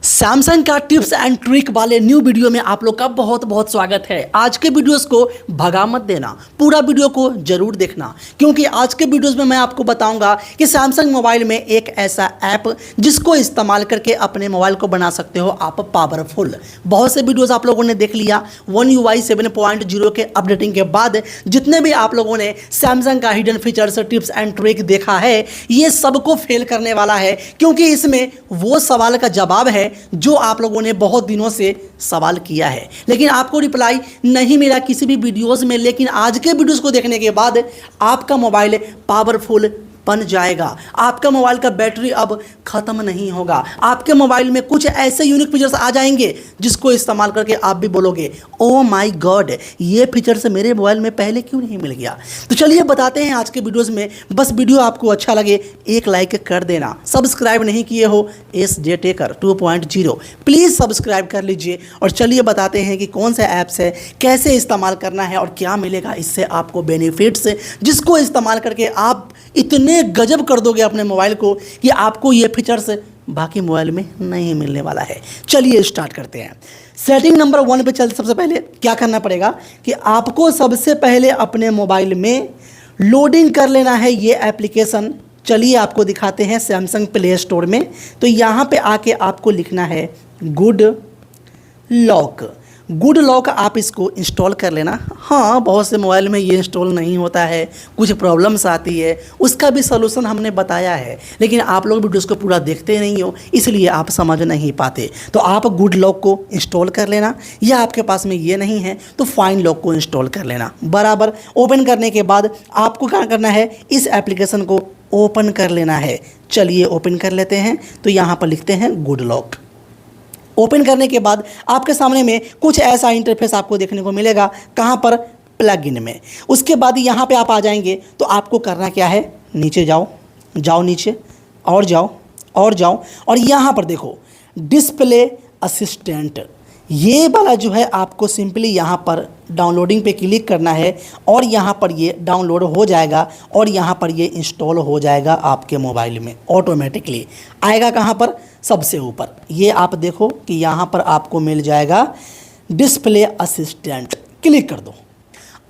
Samsung का tips and trick वाले new video में आप लोग का बहुत बहुत स्वागत है। आज के वीडियोस को भगा मत देना, पूरा वीडियो को जरूर देखना, क्योंकि आज के वीडियोस में मैं आपको बताऊंगा कि सैमसंग मोबाइल में एक ऐसा ऐप जिसको इस्तेमाल करके अपने मोबाइल को बना सकते हो आप पावरफुल। बहुत से वीडियोस आप लोगों ने देख लिया। One UI 7.0 के अपडेटिंग के बाद जितने भी आप लोगों ने सैमसंग का hidden features tips and trick देखा है, ये सबको फेल करने वाला है, क्योंकि इसमें वो सवाल का जवाब है जो आप लोगों ने बहुत दिनों से सवाल किया है, लेकिन आपको रिप्लाई नहीं मिला किसी भी वीडियोस में। लेकिन आज के वीडियोस को देखने के बाद आपका मोबाइल पावरफुल बन जाएगा। आपका मोबाइल का बैटरी अब खत्म नहीं होगा। आपके मोबाइल में कुछ ऐसे यूनिक फीचर्स आ जाएंगे जिसको इस्तेमाल करके आप भी बोलोगे ओ माय गॉड, ये फीचर्स मेरे मोबाइल में पहले क्यों नहीं मिल गया। तो चलिए बताते हैं आज के वीडियोस में। बस वीडियो आपको अच्छा लगे एक लाइक कर देना। सब्सक्राइब नहीं किए हो SJ Taker 2.0 प्लीज़ सब्सक्राइब कर लीजिए। और चलिए बताते हैं कि कौन सा ऐप्स है, कैसे इस्तेमाल करना है और क्या मिलेगा इससे आपको बेनिफिट्स, जिसको इस्तेमाल करके आप इतने गजब कर दोगे अपने मोबाइल को कि आपको ये फीचर्स बाकी मोबाइल में नहीं मिलने वाला है। चलिए स्टार्ट करते हैं। सेटिंग नंबर 1 पे चलते सबसे पहले क्या करना पड़ेगा कि आपको सबसे पहले अपने मोबाइल में लोडिंग कर लेना है ये एप्लीकेशन। चलिए आपको दिखाते हैं सैमसंग प्ले स्टोर में। तो यहाँ पे आके आपको लिखना है गुड लॉक। गुड लॉक आप इसको इंस्टॉल कर लेना। हाँ, बहुत से मोबाइल में ये इंस्टॉल नहीं होता है, कुछ प्रॉब्लम्स आती है, उसका भी सलूशन हमने बताया है, लेकिन आप लोग वीडियोस को पूरा देखते नहीं हो, इसलिए आप समझ नहीं पाते। तो आप गुड लॉक को इंस्टॉल कर लेना, या आपके पास में ये नहीं है तो फाइन लॉक को इंस्टॉल कर लेना। बराबर ओपन करने के बाद आपको क्या करना है, इस एप्लीकेशन को ओपन कर लेना है। चलिए ओपन कर लेते हैं। तो यहाँ पर लिखते हैं गुड लॉक। ओपन करने के बाद आपके सामने में कुछ ऐसा इंटरफेस आपको देखने को मिलेगा। कहाँ पर? प्लग इन में। उसके बाद यहाँ पे आप आ जाएंगे तो आपको करना क्या है, नीचे जाओ, जाओ नीचे और जाओ और जाओ, और यहाँ पर देखो डिस्प्ले असिस्टेंट, ये वाला जो है आपको सिंपली यहाँ पर डाउनलोडिंग पे क्लिक करना है और यहाँ पर ये डाउनलोड हो जाएगा और यहाँ पर ये इंस्टॉल हो जाएगा आपके मोबाइल में ऑटोमेटिकली। आएगा कहाँ पर? सबसे ऊपर। ये आप देखो कि यहाँ पर आपको मिल जाएगा डिस्प्ले असिस्टेंट। क्लिक कर दो।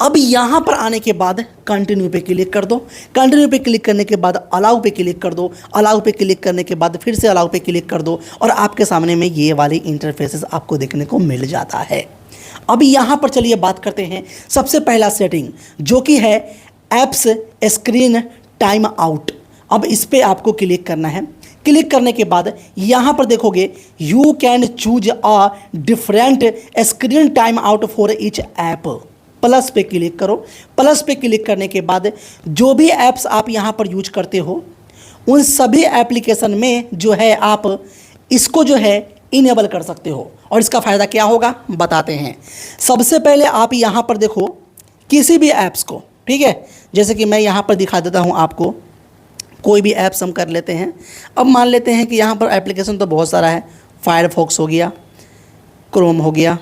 अब यहाँ पर आने के बाद कंटिन्यू पे क्लिक कर दो। कंटिन्यू पे क्लिक करने के बाद अलाउ पे क्लिक कर दो। अलाउ पे क्लिक करने के बाद फिर से अलाउ पे क्लिक कर दो और आपके सामने में ये वाली इंटरफेसेस आपको देखने को मिल जाता है। अब यहाँ पर चलिए बात करते हैं सबसे पहला सेटिंग, जो कि है ऐप्स स्क्रीन टाइम आउट। अब इस पर आपको क्लिक करना है। क्लिक करने के बाद यहाँ पर देखोगे you can choose a different screen time out for each app. Plus पे क्लिक करो। प्लस पे क्लिक करने के बाद जो भी ऐप्स आप यहाँ पर यूज करते हो उन सभी एप्लीकेशन में जो है आप इसको जो है इनेबल कर सकते हो। और इसका फ़ायदा क्या होगा बताते हैं। सबसे पहले आप यहाँ पर देखो किसी भी ऐप्स को, ठीक है, जैसे कि मैं यहाँ पर दिखा देता हूँ आपको। कोई भी ऐप्स हम कर लेते हैं। अब मान लेते हैं कि यहाँ पर एप्लीकेशन तो बहुत सारा है, फायरफॉक्स हो गया, क्रोम हो गया,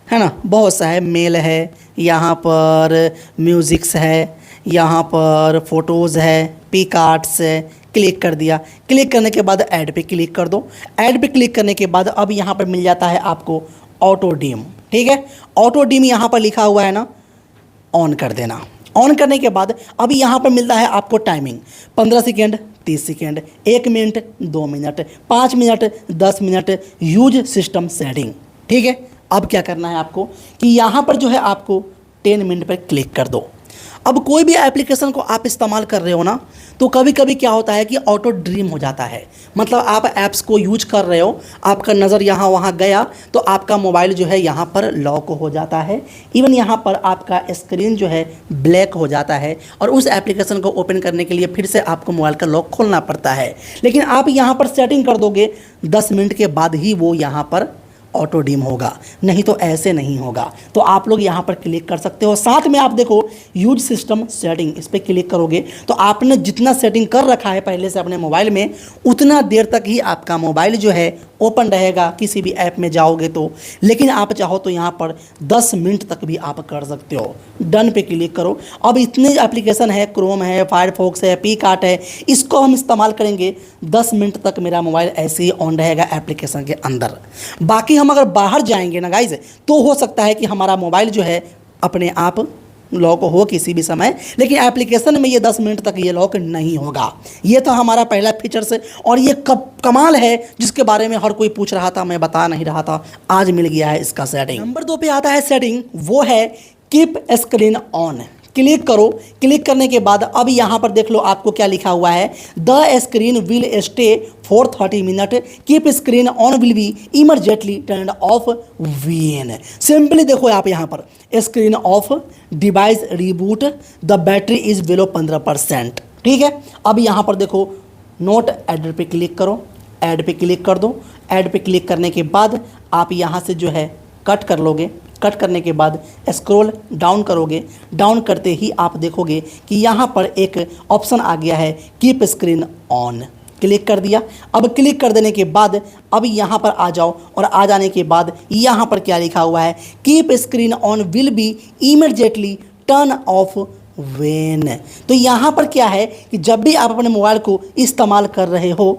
है ना, बहुत सा है, मेल है, यहाँ पर म्यूज़िक्स है, यहाँ पर फ़ोटोज़ है, पिकआर्ट्स है। क्लिक कर दिया। क्लिक करने के बाद ऐड पे क्लिक कर दो। ऐड पे क्लिक करने के बाद अब यहाँ पर मिल जाता है आपको ऑटो डीम, ठीक है। ऑटो डीम यहाँ पर लिखा हुआ है ना, ऑन कर देना। ऑन करने के बाद अब यहाँ पर मिलता है आपको timing 15 second, 30 second, 1 minute, 2 minute, 5 minute, 10 minute, use system setting, ठीक है। अब क्या करना है आपको कि यहाँ पर जो है आपको 10 मिनट पर क्लिक कर दो। अब कोई भी एप्लीकेशन को आप इस्तेमाल कर रहे हो ना, तो कभी कभी क्या होता है कि ऑटो ड्रीम हो जाता है। मतलब आप ऐप्स को यूज कर रहे हो, आपका नज़र यहाँ वहाँ गया तो आपका मोबाइल जो है यहाँ पर लॉक हो जाता है। इवन यहाँ पर आपका स्क्रीन जो है ब्लैक हो जाता है और उस एप्लीकेशन को ओपन करने के लिए फिर से आपको मोबाइल का लॉक खोलना पड़ता है। लेकिन आप यहाँ पर सेटिंग कर दोगे, 10 मिनट के बाद ही वो यहाँ पर ऑटो डिम होगा, नहीं तो ऐसे नहीं होगा। तो आप लोग यहाँ पर क्लिक कर सकते हो। साथ में आप देखो यूज सिस्टम सेटिंग, इस पर क्लिक करोगे तो आपने जितना सेटिंग कर रखा है पहले से अपने मोबाइल में, उतना देर तक ही आपका मोबाइल जो है ओपन रहेगा किसी भी ऐप में जाओगे तो। लेकिन आप चाहो तो यहाँ पर 10 मिनट तक भी आप कर सकते हो। डन पे क्लिक करो। अब इतने एप्लीकेशन है, क्रोम है, फायरफॉक्स है, पीकार्ट है, इसको हम इस्तेमाल करेंगे। 10 मिनट तक मेरा मोबाइल ऐसे ही ऑन रहेगा एप्लीकेशन के अंदर। बाकी हम अगर बाहर जाएंगे ना गाइज, तो हो सकता है कि हमारा मोबाइल जो है अपने आप लॉक हो किसी भी समय, लेकिन एप्लीकेशन में ये 10 मिनट तक ये लॉक नहीं होगा। ये तो हमारा पहला फीचर्स है और ये कमाल है जिसके बारे में हर कोई पूछ रहा था, मैं बता नहीं रहा था, आज मिल गया है इसका सेटिंग। नंबर 2 पे आता है सेटिंग, वो है कीप स्क्रीन ऑन। क्लिक करो। क्लिक करने के बाद अब यहाँ पर देख लो आपको क्या लिखा हुआ है, the screen will stay for 30 minute, keep screen on will be emergently turn off when. Simply देखो आप यहाँ पर screen off, device reboot, the battery is below 15%। ठीक है, अब यहाँ पर देखो नोट ऐड पे क्लिक करो, ऐड पे क्लिक कर दो। ऐड पे क्लिक करने के बाद आप यहाँ से जो है कट कर लोगे। कट करने के बाद स्क्रॉल डाउन करोगे। डाउन करते ही आप देखोगे कि यहाँ पर एक ऑप्शन आ गया है कीप स्क्रीन ऑन। क्लिक कर दिया। अब क्लिक कर देने के बाद अब यहाँ पर आ जाओ और आ जाने के बाद यहाँ पर क्या लिखा हुआ है, keep screen on will B immediately turn off when. तो यहाँ पर क्या है कि जब भी आप अपने मोबाइल को इस्तेमाल कर रहे हो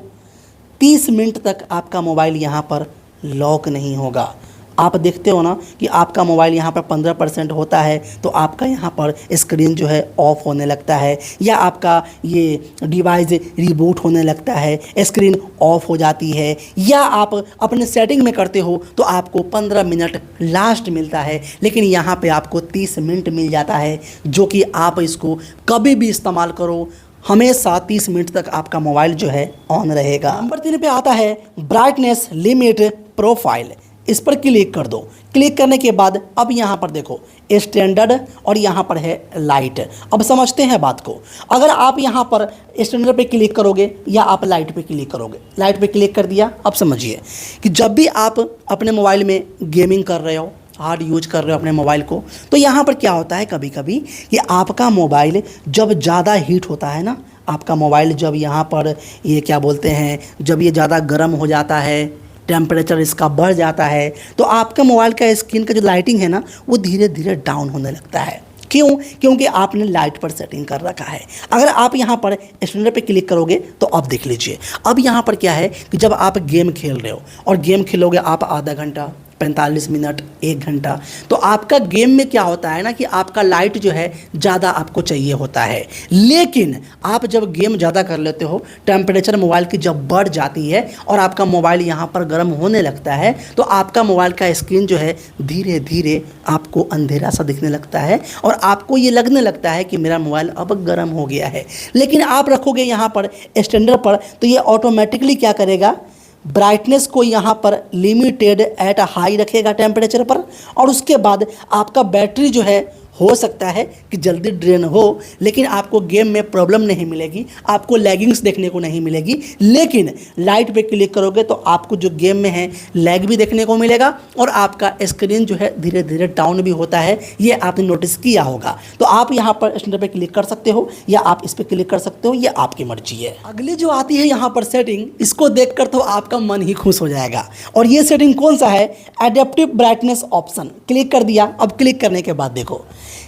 30 मिनट तक आपका मोबाइल यहाँ पर लॉक नहीं होगा। आप देखते हो ना कि आपका मोबाइल यहाँ पर 15% होता है तो आपका यहाँ पर स्क्रीन जो है ऑफ होने लगता है, या आपका ये डिवाइस रिबूट होने लगता है, स्क्रीन ऑफ हो जाती है, या आप अपने सेटिंग में करते हो तो आपको 15 मिनट लास्ट मिलता है, लेकिन यहाँ पे आपको 30 मिनट मिल जाता है, जो कि आप इसको कभी भी इस्तेमाल करो, हमेशा 30 मिनट तक आपका मोबाइल जो है ऑन रहेगा। नंबर 3 पे आता है ब्राइटनेस लिमिट प्रोफाइल। इस पर क्लिक कर दो। क्लिक करने के बाद अब यहाँ पर देखो स्टैंडर्ड और यहाँ पर है लाइट। अब समझते हैं बात को। अगर आप यहाँ पर स्टैंडर्ड पे क्लिक करोगे या आप लाइट पे क्लिक करोगे, लाइट पे क्लिक कर दिया। अब समझिए कि जब भी आप अपने मोबाइल में गेमिंग कर रहे हो, हार्ड यूज कर रहे हो अपने मोबाइल को, तो यहाँ पर क्या होता है कभी कभी कि आपका मोबाइल जब ज़्यादा हीट होता है ना, आपका मोबाइल जब यहाँ पर ये क्या बोलते हैं, जब ये ज़्यादा गर्म हो जाता है, टेम्परेचर इसका बढ़ जाता है, तो आपका मोबाइल का स्क्रीन का जो लाइटिंग है ना वो धीरे धीरे डाउन होने लगता है। क्यों? क्योंकि आपने लाइट पर सेटिंग कर रखा है। अगर आप यहाँ पर स्टैंडर्ड पे क्लिक करोगे तो अब देख लीजिए, अब यहाँ पर क्या है कि जब आप गेम खेल रहे हो और गेम खेलोगे आप आधा घंटा, 45 मिनट, 1 घंटा, तो आपका गेम में क्या होता है ना कि आपका लाइट जो है ज़्यादा आपको चाहिए होता है। लेकिन आप जब गेम ज़्यादा कर लेते हो, टेम्परेचर मोबाइल की जब बढ़ जाती है और आपका मोबाइल यहाँ पर गर्म होने लगता है, तो आपका मोबाइल का स्क्रीन जो है धीरे धीरे आपको अंधेरा सा दिखने लगता है और आपको ये लगने लगता है कि मेरा मोबाइल अब गर्म हो गया है। लेकिन आप रखोगे यहाँ पर स्टैंडर्ड पर, तो ये ऑटोमेटिकली क्या करेगा, ब्राइटनेस को यहाँ पर लिमिटेड एट हाई रखेगा टेम्परेचर पर, और उसके बाद आपका बैटरी जो है हो सकता है कि जल्दी ड्रेन हो, लेकिन आपको गेम में प्रॉब्लम नहीं मिलेगी, आपको लैगिंग्स देखने को नहीं मिलेगी। लेकिन लाइट पे क्लिक करोगे तो आपको जो गेम में है लैग भी देखने को मिलेगा और आपका स्क्रीन जो है धीरे धीरे डाउन भी होता है। ये आपने नोटिस किया होगा। तो आप यहाँ पर स्टैंडर्ड पे क्लिक कर सकते हो या आप इस पर क्लिक कर सकते हो, ये आपकी मर्जी है। अगली जो आती है यहाँ पर सेटिंग, इसको देखकर तो आपका मन ही खुश हो जाएगा। और ये सेटिंग कौन सा है, एडेप्टिव ब्राइटनेस ऑप्शन। क्लिक कर दिया। अब क्लिक करने के बाद देखो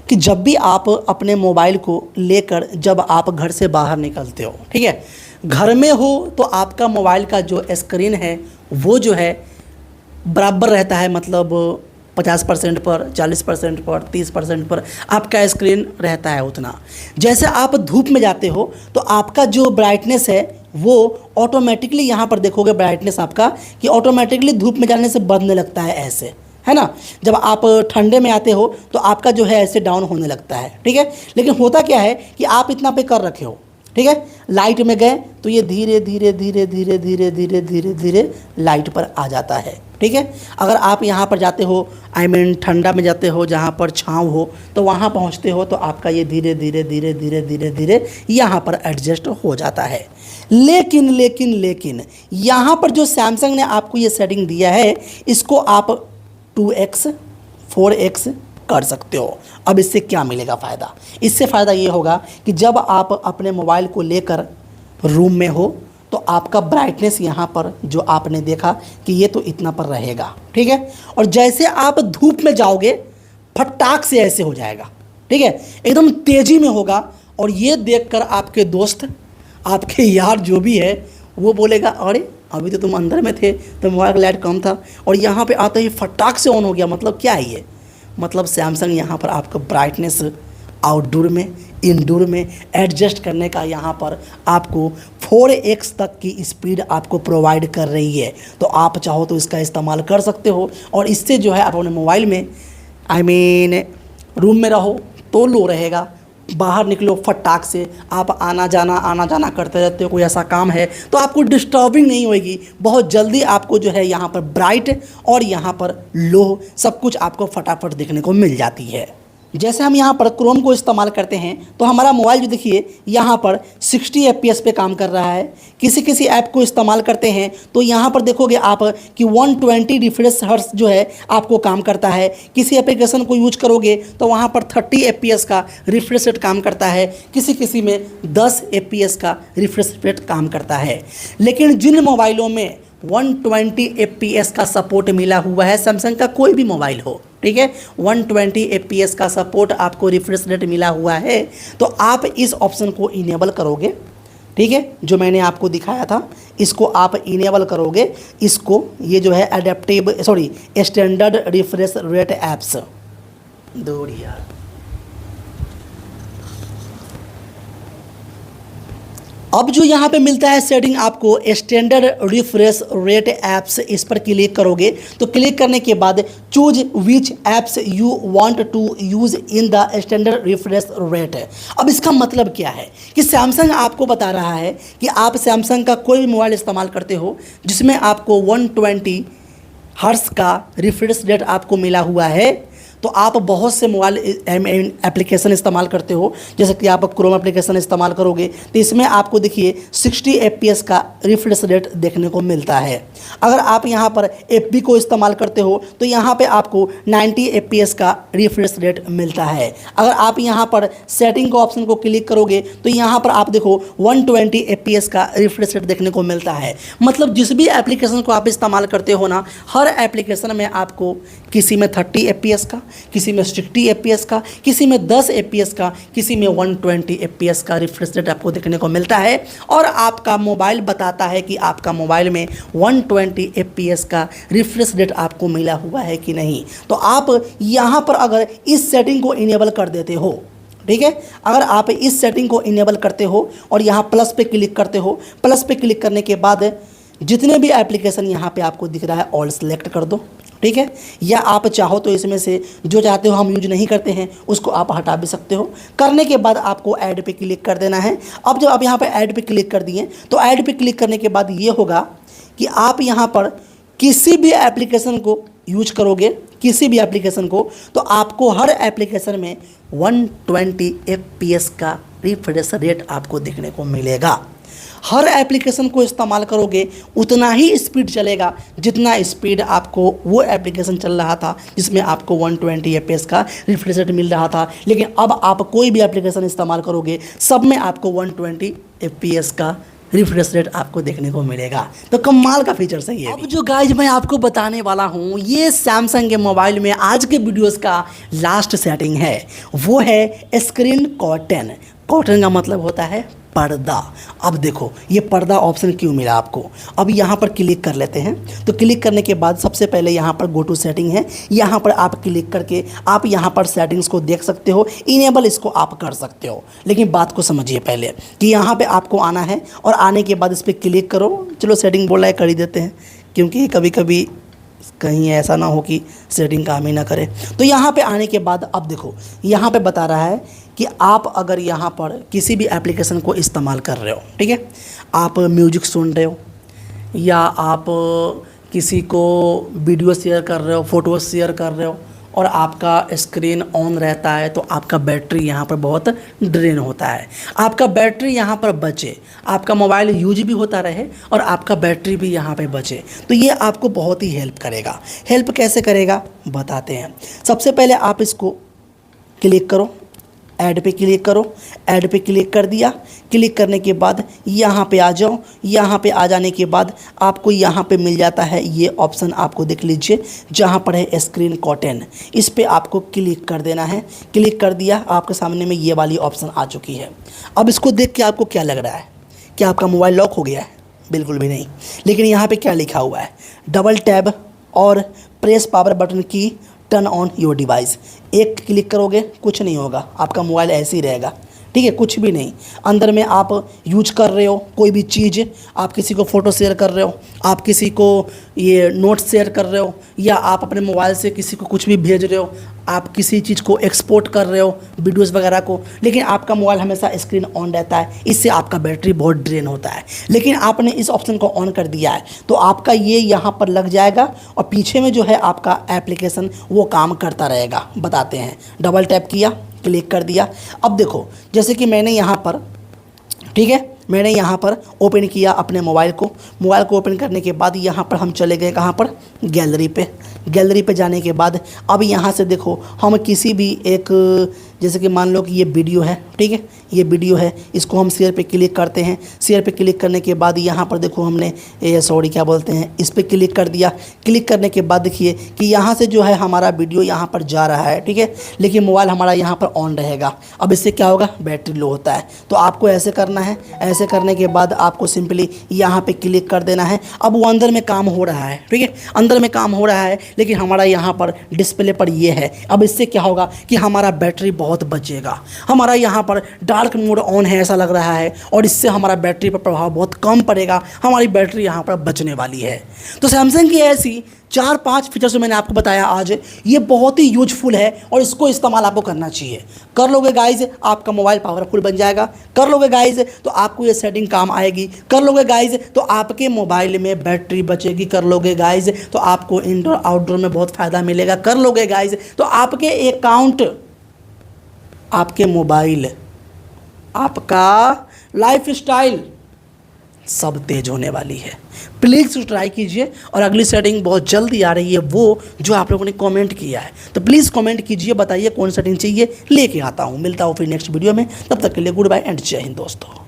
कि जब भी आप अपने मोबाइल को लेकर जब आप घर से बाहर निकलते हो, ठीक है, घर में हो तो आपका मोबाइल का जो स्क्रीन है वो जो है बराबर रहता है, मतलब 50% पर, 40% पर, 30% पर आपका स्क्रीन रहता है उतना। जैसे आप धूप में जाते हो तो आपका जो ब्राइटनेस है वो ऑटोमेटिकली यहाँ पर देखोगे ब्राइटनेस आपका कि ऑटोमेटिकली धूप में जाने से बढ़ने लगता है, ऐसे है ना। जब आप ठंडे में आते हो तो आपका जो है ऐसे डाउन होने लगता है, ठीक है। लेकिन होता क्या है कि आप इतना पे कर रखे हो, ठीक है। लाइट में गए तो ये धीरे धीरे धीरे धीरे धीरे धीरे धीरे धीरे लाइट पर आ जाता है, ठीक है। अगर आप यहाँ पर जाते हो, ठंडा में जाते हो जहाँ पर छाँव हो, तो वहाँ पहुँचते हो तो आपका ये धीरे धीरे धीरे धीरे धीरे धीरे यहाँ पर एडजस्ट हो जाता है। लेकिन लेकिन लेकिन यहाँ पर जो सैमसंग ने आपको ये सेटिंग दिया है, इसको आप 2x 4x कर सकते हो। अब इससे क्या मिलेगा फ़ायदा? इससे फ़ायदा ये होगा कि जब आप अपने मोबाइल को लेकर रूम में हो तो आपका ब्राइटनेस यहाँ पर जो आपने देखा कि ये तो इतना पर रहेगा, ठीक है। और जैसे आप धूप में जाओगे फटाक से ऐसे हो जाएगा, ठीक है, एकदम तेज़ी में होगा। और ये देखकर आपके दोस्त, आपके यार जो भी है, वो बोलेगा अरे अभी तो तुम अंदर में थे तो मोबाइल का लाइट कम था और यहाँ पे आते ही फटाक से ऑन हो गया। मतलब क्या है ये? मतलब सैमसंग यहाँ पर आपका ब्राइटनेस आउटडोर में, इनडोर में एडजस्ट करने का यहाँ पर आपको 4x तक की स्पीड आपको प्रोवाइड कर रही है। तो आप चाहो तो इसका इस्तेमाल कर सकते हो और इससे जो है आप अपने मोबाइल में रूम में रहो तो लो रहेगा, बाहर निकलो फटाक से आप आना जाना करते रहते हो, कोई ऐसा काम है तो आपको डिस्टर्बिंग नहीं होगी। बहुत जल्दी आपको जो है यहाँ पर ब्राइट और यहाँ पर लो सब कुछ आपको फटाफट देखने को मिल जाती है। जैसे हम यहाँ पर क्रोम को इस्तेमाल करते हैं तो हमारा मोबाइल जो देखिए यहाँ पर 60 FPS पे काम कर रहा है। किसी ऐप को इस्तेमाल करते हैं तो यहाँ पर देखोगे आप कि 120 रिफ्रेश हर्ट्ज जो है आपको काम करता है। किसी एप्लीकेशन को यूज करोगे तो वहाँ पर 30 FPS का रिफ्रेश रेट काम करता है, किसी में 10 FPS का रिफ्रेश रेट काम करता है। लेकिन जिन मोबाइलों में 120 FPS का सपोर्ट मिला हुआ है, सैमसंग का कोई भी मोबाइल हो, ठीक है, 120 FPS का सपोर्ट आपको रिफ्रेश रेट मिला हुआ है, तो आप इस ऑप्शन को इनेबल करोगे, ठीक है, जो मैंने आपको दिखाया था इसको आप इनेबल करोगे। इसको ये जो है स्टैंडर्ड रिफ्रेश रेट ऐप्स दूर यार। अब जो यहाँ पे मिलता है सेटिंग आपको स्टैंडर्ड रिफ्रेश रेट ऐप्स, इस पर क्लिक करोगे तो क्लिक करने के बाद choose which apps you want to use in the standard refresh rate. अब इसका मतलब क्या है कि सैमसंग आपको बता रहा है कि आप सैमसंग का कोई भी मोबाइल इस्तेमाल करते हो जिसमें आपको 120 हर्ट्ज का रिफ्रेश रेट आपको मिला हुआ है, तो आप बहुत से मोबाइल एप्लीकेशन इस्तेमाल करते हो, जैसे कि आप क्रोम एप्लीकेशन इस्तेमाल करोगे तो इसमें आपको देखिए 60 FPS का रिफ्रेश रेट देखने को मिलता है। अगर आप यहाँ पर FB को इस्तेमाल करते हो तो यहाँ पे आपको 90 FPS का रिफ्रेश रेट मिलता है। अगर आप यहाँ पर सेटिंग का ऑप्शन को क्लिक करोगे तो यहाँ पर आप देखो 120 FPS का रिफ्रेश रेट देखने को मिलता है। मतलब जिस भी एप्लीकेशन को आप इस्तेमाल करते हो ना, हर एप्लीकेशन में आपको किसी में 30 FPS का, किसी में 60 FPS का, किसी में 10 FPS का, किसी में 120 FPS का रिफ्रेश रेट आपको देखने को मिलता है। और आपका मोबाइल बताता है कि आपका मोबाइल में 120 FPS का रिफ्रेश रेट आपको मिला हुआ है कि नहीं। तो आप यहाँ पर अगर इस सेटिंग को इनेबल कर देते हो, ठीक है, अगर आप इस सेटिंग को इनेबल करते हो और यहाँ प्लस पे क्लिक करते हो, प्लस पे क्लिक करने के बाद जितने भी एप्लीकेशन यहाँ पे आपको दिख रहा है ऑल सेलेक्ट कर दो, ठीक है। या आप चाहो तो इसमें से जो चाहते हो हम यूज नहीं करते हैं उसको आप हटा भी सकते हो। करने के बाद आपको ऐड पे क्लिक कर देना है। अब जब आप यहाँ पे ऐड पे क्लिक कर दिए तो ऐड पे क्लिक करने के बाद ये होगा कि आप यहाँ पर किसी भी एप्लीकेशन को यूज करोगे, किसी भी एप्लीकेशन को, तो आपको हर एप्लीकेशन में 120 FPS का रिफ्रेश रेट आपको देखने को मिलेगा। हर एप्लीकेशन को इस्तेमाल करोगे उतना ही स्पीड चलेगा जितना स्पीड आपको वो एप्लीकेशन चल रहा था जिसमें आपको 120 FPS का रिफ्रेश रेट मिल रहा था। लेकिन अब आप कोई भी एप्लीकेशन इस्तेमाल करोगे सब में आपको 120 FPS का रिफ्रेश रेट आपको देखने को मिलेगा। तो कमाल का फीचर सही है। अब जो गाइज मैं आपको बताने वाला हूँ ये सैमसंग के मोबाइल में आज के वीडियोस का लास्ट सेटिंग है, वो है स्क्रीन कॉटन। कॉटन का मतलब होता है पर्दा। अब देखो ये पर्दा ऑप्शन क्यों मिला आपको। अब यहाँ पर क्लिक कर लेते हैं, तो क्लिक करने के बाद सबसे पहले यहाँ पर गो टू सेटिंग है, यहाँ पर आप क्लिक करके आप यहाँ पर सेटिंग्स को देख सकते हो, इनेबल इसको आप कर सकते हो। लेकिन बात को समझिए पहले कि यहाँ पे आपको आना है और आने के बाद इस पर क्लिक करो। चलो सेटिंग बोला है कर ही देते हैं क्योंकि कभी कभी कहीं ऐसा ना हो कि सेटिंग काम ही ना करे। तो यहाँ पे आने के बाद अब देखो यहाँ पे बता रहा है कि आप अगर यहाँ पर किसी भी एप्लीकेशन को इस्तेमाल कर रहे हो, ठीक है, आप म्यूजिक सुन रहे हो या आप किसी को वीडियो शेयर कर रहे हो, फ़ोटो शेयर कर रहे हो और आपका स्क्रीन ऑन रहता है, तो आपका बैटरी यहाँ पर बहुत ड्रेन होता है। आपका बैटरी यहाँ पर बचे, आपका मोबाइल यूज भी होता रहे और आपका बैटरी भी यहाँ पे बचे, तो ये आपको बहुत ही हेल्प करेगा। हेल्प कैसे करेगा बताते हैं। सबसे पहले आप इसको क्लिक करो, ऐड पे क्लिक करो, ऐड पे क्लिक कर दिया। क्लिक करने के बाद यहाँ पे आ जाओ। यहाँ पे आ जाने के बाद आपको यहाँ पे मिल जाता है ये ऑप्शन, आपको देख लीजिए जहाँ पर है स्क्रीन कॉटन, इस पे आपको क्लिक कर देना है। क्लिक कर दिया, आपके सामने में ये वाली ऑप्शन आ चुकी है। अब इसको देख के आपको क्या लग रहा है? क्या आपका मोबाइल लॉक हो गया है? बिल्कुल भी नहीं। लेकिन यहाँ पर क्या लिखा हुआ है? डबल टैब और प्रेस पावर बटन की टर्न ऑन योर डिवाइस। एक क्लिक करोगे कुछ नहीं होगा, आपका मोबाइल ऐसे ही रहेगा, ठीक है, कुछ भी नहीं। अंदर में आप यूज कर रहे हो कोई भी चीज़, आप किसी को फ़ोटो शेयर कर रहे हो, आप किसी को ये नोट शेयर कर रहे हो, या आप अपने मोबाइल से किसी को कुछ भी भेज रहे हो, आप किसी चीज़ को एक्सपोर्ट कर रहे हो वीडियोस वगैरह को, लेकिन आपका मोबाइल हमेशा स्क्रीन ऑन रहता है, इससे आपका बैटरी बहुत ड्रेन होता है। लेकिन आपने इस ऑप्शन को ऑन कर दिया है तो आपका ये यहाँ पर लग जाएगा और पीछे में जो है आपका एप्लीकेशन वो काम करता रहेगा। बताते हैं, डबल टैप किया, क्लिक कर दिया। अब देखो जैसे कि मैंने यहाँ पर, ठीक है, मैंने यहाँ पर ओपन किया अपने मोबाइल को ओपन करने के बाद यहाँ पर हम चले गए कहाँ पर? गैलरी पे जाने के बाद अब यहाँ से देखो हम किसी भी एक, जैसे कि मान लो कि ये वीडियो है, ठीक है, ये वीडियो है, इसको हम शेयर पे क्लिक करते हैं। शेयर पे क्लिक करने के बाद यहाँ पर देखो हमने क्या बोलते हैं, इस पर क्लिक कर दिया। क्लिक करने के बाद देखिए कि यहाँ से जो है हमारा वीडियो यहाँ पर जा रहा है, ठीक है, लेकिन मोबाइल हमारा यहाँ पर ऑन रहेगा। अब इससे क्या होगा? बैटरी लो होता है। तो आपको ऐसे करना है, ऐसे करने के बाद आपको सिंपली यहाँ पे क्लिक कर देना है। अब वो अंदर में काम हो रहा है, ठीक है, अंदर में काम हो रहा है, लेकिन हमारा यहाँ पर डिस्प्ले पर ये है। अब इससे क्या होगा कि हमारा बैटरी बहुत बचेगा। हमारा यहाँ पर डार्क मोड ऑन है ऐसा लग रहा है और इससे हमारा बैटरी पर प्रभाव बहुत कम पड़ेगा, हमारी बैटरी यहाँ पर बचने वाली है। तो सैमसंग की ऐसी 4-5 फीचर्स जो मैंने आपको बताया आज, ये बहुत ही यूजफुल है और इसको इस्तेमाल आपको करना चाहिए। कर लोगे गाइज, आपका मोबाइल पावरफुल बन जाएगा। कर लोगे गाइज तो आपको ये सेटिंग काम आएगी। कर लोगे गाइज तो आपके मोबाइल में बैटरी बचेगी। कर लोगे गाइज तो आपको इंडोर आउटडोर में बहुत फ़ायदा मिलेगा। कर लोगे गाइज तो आपके अकाउंट, आपके मोबाइल, आपका लाइफ स्टाइल सब तेज होने वाली है। प्लीज़ ट्राई कीजिए और अगली सेटिंग बहुत जल्दी आ रही है, वो जो आप लोगों ने कमेंट किया है, तो प्लीज़ कमेंट कीजिए, बताइए कौन सेटिंग चाहिए, लेके आता हूँ। मिलता हूँ फिर नेक्स्ट वीडियो में, तब तक के लिए गुड बाय एंड जय हिंद दोस्तों।